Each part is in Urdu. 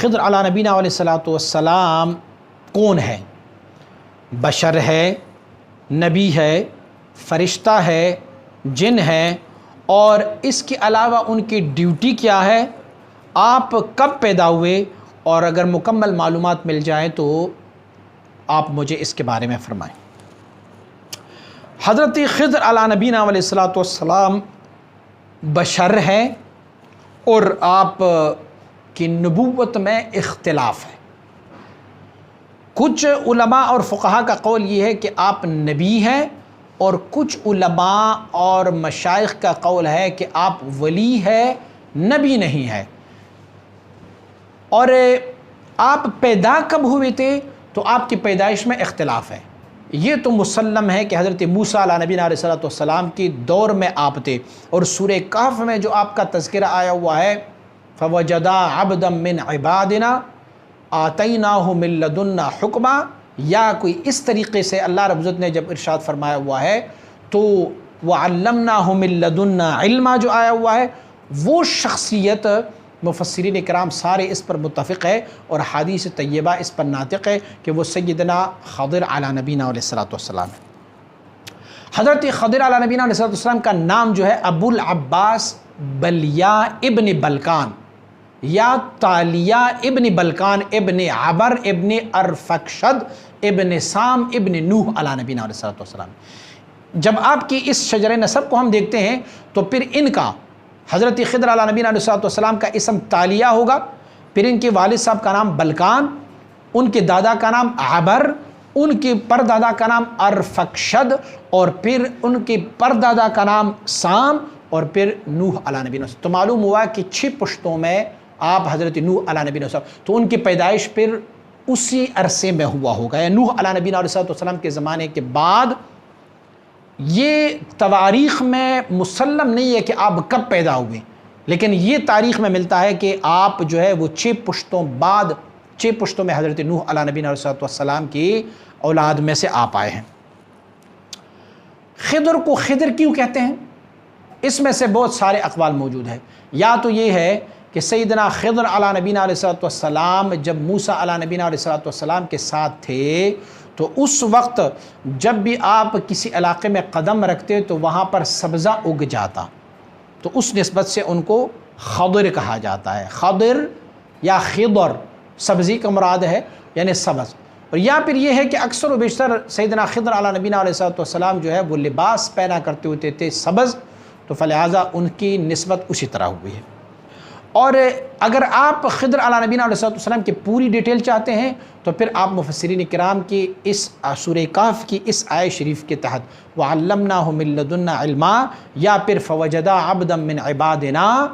خضر علیہ نبینا علیہ الصلوۃ والسلام کون ہے؟ بشر ہے، نبی ہے، فرشتہ ہے، جن ہے، اور اس کے علاوہ ان کی ڈیوٹی کیا ہے، آپ کب پیدا ہوئے، اور اگر مکمل معلومات مل جائیں تو آپ مجھے اس کے بارے میں فرمائیں۔ حضرت خضر علیہ نبینا علیہ الصلوۃ والسلام بشر ہے، اور آپ کی نبوت میں اختلاف ہے۔ کچھ علماء اور فقہا کا قول یہ ہے کہ آپ نبی ہیں، اور کچھ علماء اور مشائخ کا قول ہے کہ آپ ولی ہے، نبی نہیں ہے۔ اور آپ پیدا کب ہوئے تھے تو آپ کی پیدائش میں اختلاف ہے۔ یہ تو مسلم ہے کہ حضرت موسیٰ علیہ نبینا علیہ الصلوۃ والسلام کی دور میں آپ تھے، اور سورہ کہف میں جو آپ کا تذکرہ آیا ہوا ہے فَوَجَدَا عَبْدًا مِّنْ عِبَادِنَا آتَيْنَاهُ مِن لَّدُنَّا حُکْمًا، یا کوئی اس طریقے سے اللہ رب العزت نے جب ارشاد فرمایا ہوا ہے تو وَعَلَّمْنَاهُ مِن لَّدُنَّا عِلْمًا جو آیا ہوا ہے، وہ شخصیت مفسرین کرام سارے اس پر متفق ہے، اور حدیث طیبہ اس پر ناطق ہے کہ وہ سیدنا خضر علیہ نبینا علیہ الصلوۃ والسلام ہے۔ حضرت خضر علیہ نبینا علیہ الصلوۃ والسلام کا نام جو ہے ابو العباس بلیہ ابن بلکان، یا تالیہ ابن بلکان ابن عبر ابن ارفکشد ابن سام ابن نوح علیہ نبینا علیہ الصلوۃ والسلام۔ جب آپ کی اس شجر نسب کو ہم دیکھتے ہیں تو پھر ان کا حضرت خضر علیہ نبینا علیہ الصلوۃ والسلام کا اسم تالیہ ہوگا، پھر ان کے والد صاحب کا نام بلکان، ان کے دادا کا نام عبر، ان کے پردادا کا نام ارفکشد، اور پھر ان کے پردادا کا نام سام، اور پھر نوح علیہ نبینا۔ تو معلوم ہوا کہ 6 پشتوں میں آپ حضرت نوح علیہ نبینا، تو ان کی پیدائش پھر اسی عرصے میں ہوا ہوگا، یا نوح علیہ نبینا علیہ السلام کے زمانے کے بعد۔ یہ تواریخ میں مسلم نہیں ہے کہ آپ کب پیدا ہوئے، لیکن یہ تاریخ میں ملتا ہے کہ آپ جو ہے وہ 6 پشتوں بعد، 6 پشتوں میں حضرت نوح علیہ نبینا علیہ السلام کی اولاد میں سے آپ آئے ہیں۔ خضر کو خضر کیوں کہتے ہیں؟ اس میں سے بہت سارے اقوال موجود ہیں۔ یا تو یہ ہے کہ سیدنا خضر علیہ نبینا علیہ السلام جب موسیٰ علیہ نبینا علیہ السلام کے ساتھ تھے تو اس وقت جب بھی آپ کسی علاقے میں قدم رکھتے تو وہاں پر سبزہ اگ جاتا، تو اس نسبت سے ان کو خضر کہا جاتا ہے۔ خضر یا خضر سبزی کا مراد ہے، یعنی سبز۔ اور یا پھر یہ ہے کہ اکثر و بیشتر سیدنا خضر علیہ نبینا علیہ السلام جو ہے وہ لباس پہنا کرتے ہوتے تھے سبز، تو فلہذا ان کی نسبت اسی طرح ہوئی ہے۔ اور اگر آپ خضر علیہ نبینا علیہ السلام کی پوری ڈیٹیل چاہتے ہیں تو پھر آپ مفسرین کرام کی اس سورہ کہف کی اس آیت شریف کے تحت وَعَلَّمْنَاهُ مِن لَّدُنَّا عِلْمًا، یا پھر فَوَجَدَا عَبْدًا مِّنْ عِبَادِنَا،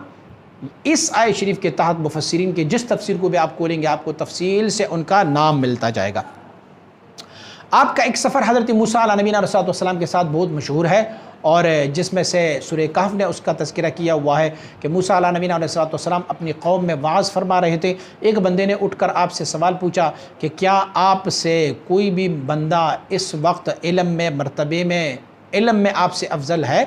اس آیت شریف کے تحت مفسرین کے جس تفسیر کو بھی آپ کھولیں گے آپ کو تفصیل سے ان کا نام ملتا جائے گا۔ آپ کا ایک سفر حضرت موسیٰ علیہ نبینا علیہ السلام کے ساتھ بہت مشہور ہے، اور جس میں سے سورہ کہف نے اس کا تذکرہ کیا ہوا ہے کہ موسیٰ علیہ نبینا علیہ السلام اپنی قوم میں وعظ فرما رہے تھے۔ ایک بندے نے اٹھ کر آپ سے سوال پوچھا کہ کیا آپ سے کوئی بھی بندہ اس وقت علم میں، مرتبے میں، علم میں آپ سے افضل ہے؟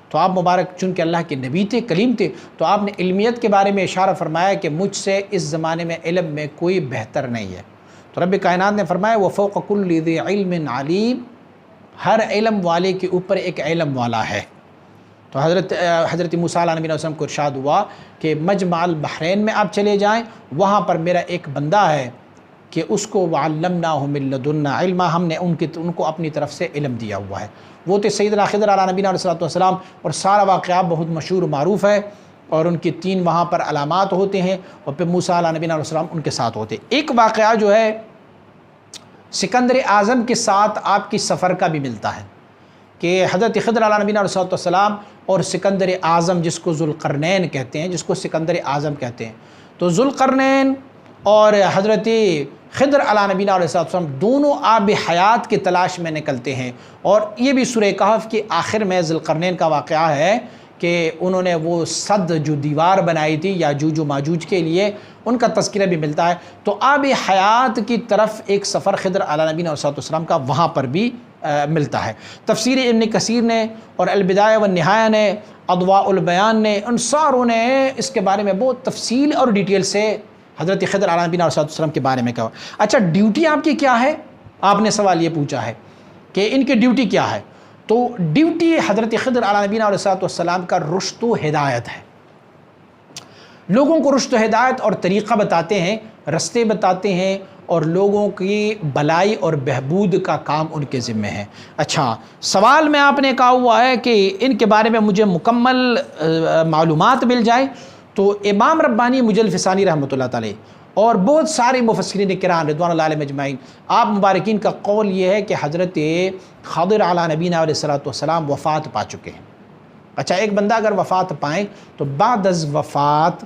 تو آپ مبارک چونکہ اللہ کے نبی تھے، کلیم تھے، تو آپ نے علمیت کے بارے میں اشارہ فرمایا کہ مجھ سے اس زمانے میں علم میں کوئی بہتر نہیں ہے۔ تو رب کائنات نے فرمایا وَفَوْقَ كُلِّ ذِي عِلْمٍ عَلِيمٍ، ہر علم والے کے اوپر ایک علم والا ہے۔ تو حضرت موسیٰ علیہ نبینا علیہ السلام کو ارشاد ہوا کہ مجمع البحرین میں آپ چلے جائیں، وہاں پر میرا ایک بندہ ہے کہ اس کو وَعَلَّمْنَاهُ مِن لَّدُنَّا عِلْمًا، ہم نے ان کو اپنی طرف سے علم دیا ہوا ہے۔ وہ تو سیدنا خضر علیہ نبینا علیہ السلام، اور سارا واقعہ بہت مشہور و معروف ہے، اور ان کی 3 وہاں پر علامات ہوتے ہیں، اور پھر موسیٰ علیہ نبینا علیہ السلام ان کے ساتھ ہوتے ہیں۔ ایک واقعہ جو ہے سکندر اعظم کے ساتھ آپ کی سفر کا بھی ملتا ہے کہ حضرت خضر علیہ نبینا علیہ السلام اور سکندر اعظم، جس کو ذوالقرنین کہتے ہیں، جس کو سکندر اعظم کہتے ہیں، تو ذوالقرنین اور حضرت خضر علیہ نبینا علیہ السلام دونوں آب حیات کی تلاش میں نکلتے ہیں۔ اور یہ بھی سورہ کہف کے آخر میں ذوالقرنین کا واقعہ ہے کہ انہوں نے وہ صد جو دیوار بنائی تھی یاجوج و ماجوج کے لیے، ان کا تذکرہ بھی ملتا ہے۔ تو آب حیات کی طرف ایک سفر خضر علیہ نبینا علیہ السلام کا وہاں پر بھی ملتا ہے۔ تفسیر ابن کثیر نے اور البدایہ والنہایہ نے، اضواء البیان نے، ان ساروں نے اس کے بارے میں بہت تفصیل اور ڈیٹیل سے حضرت خضر علیہ نبینا علیہ السلام کے بارے میں کہا۔ اچھا ڈیوٹی آپ کی کیا ہے؟ آپ نے سوال یہ پوچھا ہے کہ ان کی ڈیوٹی کیا ہے؟ تو ڈیوٹی حضرت خضر علیہ نبینا علیہ السلام کا رشد و ہدایت ہے، لوگوں کو رشد و ہدایت اور طریقہ بتاتے ہیں، رستے بتاتے ہیں، اور لوگوں کی بلائی اور بہبود کا کام ان کے ذمہ ہے۔ اچھا سوال میں آپ نے کہا ہوا ہے کہ ان کے بارے میں مجھے مکمل معلومات مل جائے، تو امام ربانی مجلد فسانی رحمۃ اللہ تعالی اور بہت سارے مفسرین کرام رضوان اللہ علیہم اجمعین، آپ مبارکین کا قول یہ ہے کہ حضرت خضر علیہ نبینا علیہ السلام وفات پا چکے ہیں۔ اچھا ایک بندہ اگر وفات پائیں تو بعد از وفات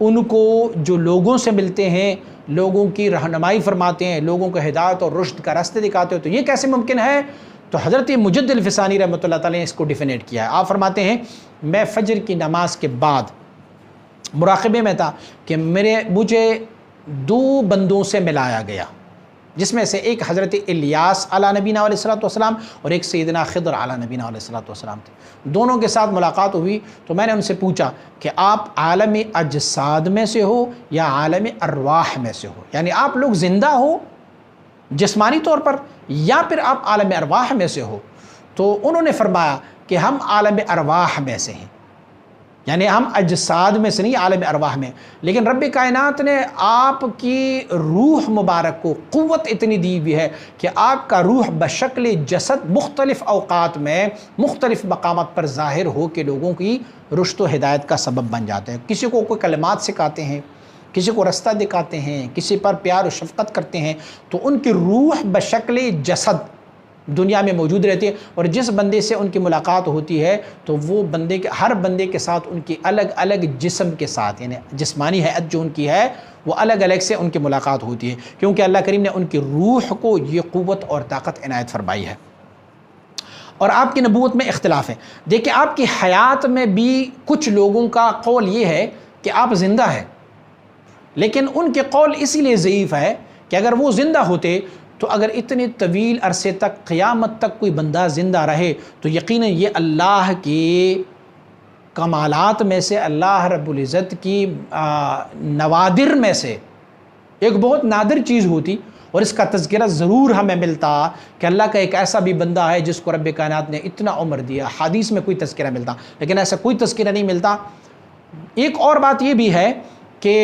ان کو جو لوگوں سے ملتے ہیں، لوگوں کی رہنمائی فرماتے ہیں، لوگوں کو ہدایت اور رشد کا راستے دکھاتے ہیں، تو یہ کیسے ممکن ہے؟ تو حضرت مجد الفسانی رحمۃ اللہ تعالی نے اس کو ڈیفینیٹ کیا ہے۔ آپ فرماتے ہیں میں فجر کی نماز کے بعد مراقبے میں تھا کہ مجھے دو بندوں سے ملایا گیا، جس میں سے ایک حضرت الیاس علیہ نبینا علیہ السلام اور ایک سیدنا خضر علیہ نبینا علیہ السلام تھے۔ دونوں کے ساتھ ملاقات ہوئی تو میں نے ان سے پوچھا کہ آپ عالم اجساد میں سے ہو یا عالم ارواح میں سے ہو، یعنی آپ لوگ زندہ ہو جسمانی طور پر یا پھر آپ عالم ارواح میں سے ہو؟ تو انہوں نے فرمایا کہ ہم عالم ارواح میں سے ہیں، یعنی ہم اجساد میں سے نہیں، عالم ارواح میں۔ لیکن رب کائنات نے آپ کی روح مبارک کو قوت اتنی دی ہوئی ہے کہ آپ کا روح بشکل جسد مختلف اوقات میں مختلف مقامات پر ظاہر ہو کے لوگوں کی رشد و ہدایت کا سبب بن جاتے ہیں۔ کسی کو کوئی کلمات سکھاتے ہیں، کسی کو رستہ دکھاتے ہیں، کسی پر پیار و شفقت کرتے ہیں، تو ان کی روح بشکل جسد دنیا میں موجود رہتی ہے، اور جس بندے سے ان کی ملاقات ہوتی ہے تو وہ بندے کے ہر بندے کے ساتھ ان کی الگ الگ جسم کے ساتھ، یعنی جسمانی حیت جو ان کی ہے وہ الگ الگ سے ان کی ملاقات ہوتی ہے، کیونکہ اللہ کریم نے ان کی روح کو یہ قوت اور طاقت عنایت فرمائی ہے۔ اور آپ کی نبوت میں اختلاف ہے۔ دیکھیں آپ کی حیات میں بھی کچھ لوگوں کا قول یہ ہے کہ آپ زندہ ہیں، لیکن ان کے قول اسی لیے ضعیف ہے کہ اگر وہ زندہ ہوتے تو اگر اتنے طویل عرصے تک قیامت تک کوئی بندہ زندہ رہے تو یقیناً یہ اللہ کی کمالات میں سے، اللہ رب العزت کی نوادر میں سے ایک بہت نادر چیز ہوتی، اور اس کا تذکرہ ضرور ہمیں ملتا کہ اللہ کا ایک ایسا بھی بندہ ہے جس کو رب کائنات نے اتنا عمر دیا۔ حدیث میں کوئی تذکرہ ملتا، لیکن ایسا کوئی تذکرہ نہیں ملتا۔ ایک اور بات یہ بھی ہے کہ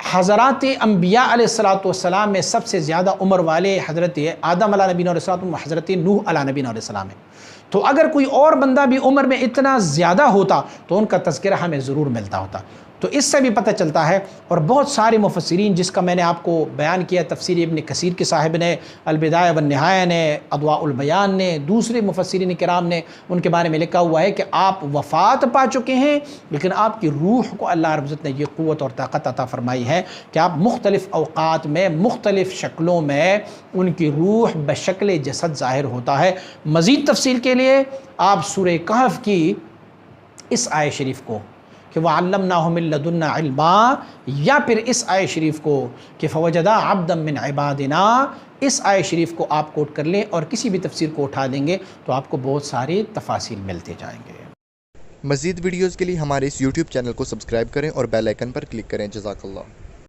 حضرات انبیاء علیہ السلام میں سب سے زیادہ عمر والے حضرت آدم علیہ نبینا علیہ السلام، حضرت نوح علیہ نبینا علیہ السلام ہے۔ تو اگر کوئی اور بندہ بھی عمر میں اتنا زیادہ ہوتا تو ان کا تذکرہ ہمیں ضرور ملتا ہوتا۔ تو اس سے بھی پتہ چلتا ہے، اور بہت سارے مفسرین جس کا میں نے آپ کو بیان کیا، تفسیر ابن کثیر کے صاحب نے، البدایہ والنہایہ نے، اضواء البیان نے، دوسرے مفسرین کرام نے ان کے بارے میں لکھا ہوا ہے کہ آپ وفات پا چکے ہیں، لیکن آپ کی روح کو اللہ رب العزت نے یہ قوت اور طاقت عطا فرمائی ہے کہ آپ مختلف اوقات میں مختلف شکلوں میں ان کی روح بشکل جسد ظاہر ہوتا ہے۔ مزید تفصیل کے لیے آپ سورہ کہف کی اس آیت شریف کو کہ وَعَلَّمْنَاهُ مِن لَدُنَّا عِلْمًا، یا پھر اس آیت شریف کو کہ فَوَجَدَا عَبْدًا مِّنْ عِبَادِنَا، اس آیت شریف کو آپ کوٹ کر لیں اور کسی بھی تفسیر کو اٹھا دیں گے تو آپ کو بہت سارے تفاصیل ملتے جائیں گے۔ مزید ویڈیوز کے لیے ہمارے اس YouTube چینل کو سبسکرائب کریں اور بیل آئیکن پر کلک کریں۔ جزاک اللہ۔